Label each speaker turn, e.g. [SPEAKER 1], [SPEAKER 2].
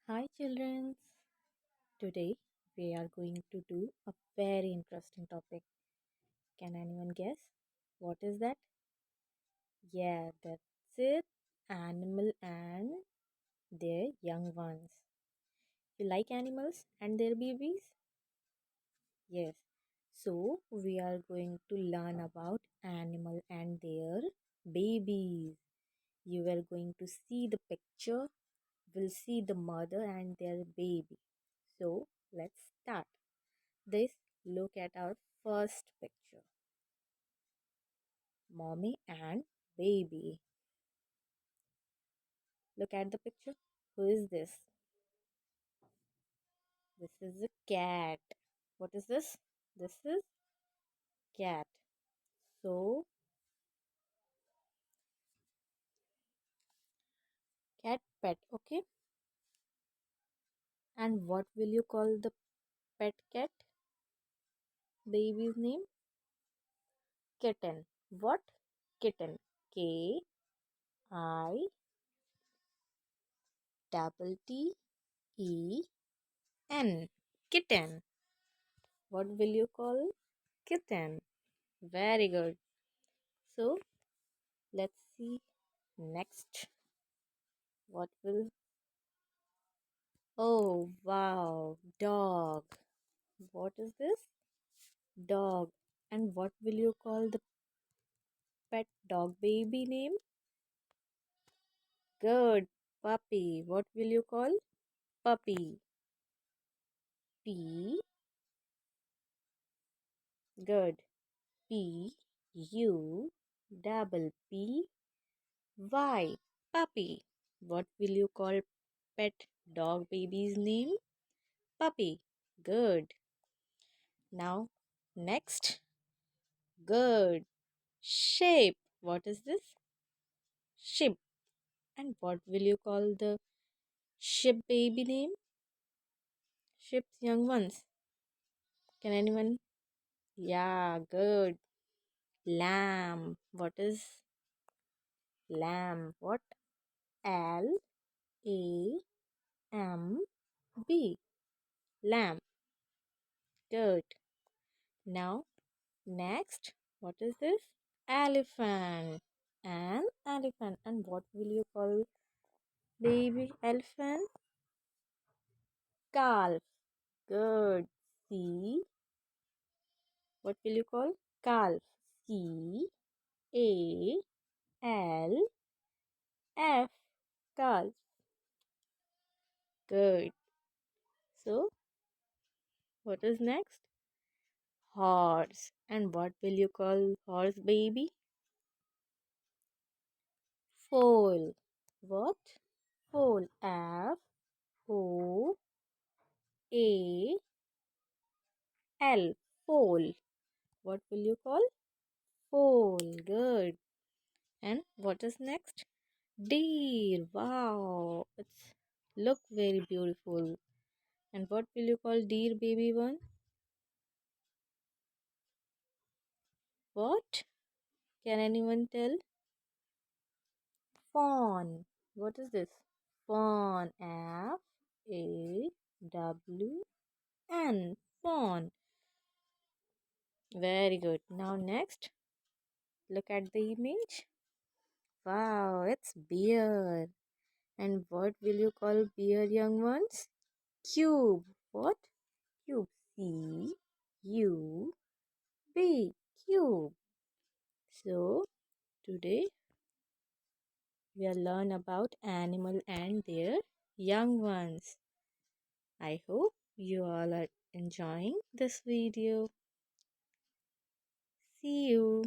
[SPEAKER 1] Hi, children. Today we are going to do a very interesting topic. Can anyone guess? What is that? Yeah, that's it. Animal and their young ones. You like animals and their babies? Yes. So we are going to learn about animal and their babies. You are going to see the picture. We'll see the mother and their baby. So let's start. This look at our first picture. Mommy and baby. Look at the picture. Who is this? This is a cat. What is this? This is cat. So cat pet, okay? And what will you call the pet cat? Baby's name? Kitten. What? Kitten. K I double T E N. Kitten. What will you call kitten? Very good. So let's see next. What will. Oh, wow. Dog. What is this? Dog. And what will you call the pet dog baby name? Good. Puppy. What will you call? Puppy. P. Good. P. U. Double P. Y. Puppy. What will you call pet dog baby's name? Puppy. Good. Now, next. Good. Shape. What is this? Ship. And what will you call the ship baby name? Ship's young ones. Can anyone? Yeah, good. Lamb. What is lamb? What? Lamb. Lamb. Good. Now, next. What is this? Elephant. An elephant. And what will you call baby elephant? Calf. Good. C. What will you call? Calf. CALF. Calf. Good. So, what is next? Horse. And what will you call horse baby? Foal. What? Foal. Foal. Foal. What will you call? Foal. Good. And what is next? Deer. Wow. It's look very beautiful. And what will you call deer baby one? What? Can anyone tell? Fawn. What is this? Fawn. Fawn. Fawn. Very good. Now next, look at the image. Wow, it's bear. And what will you call bear young ones? Cube. What? Cube. C-U-B. Cube. So today we'll learn about animal and their young ones. I hope you all are enjoying this video. See you.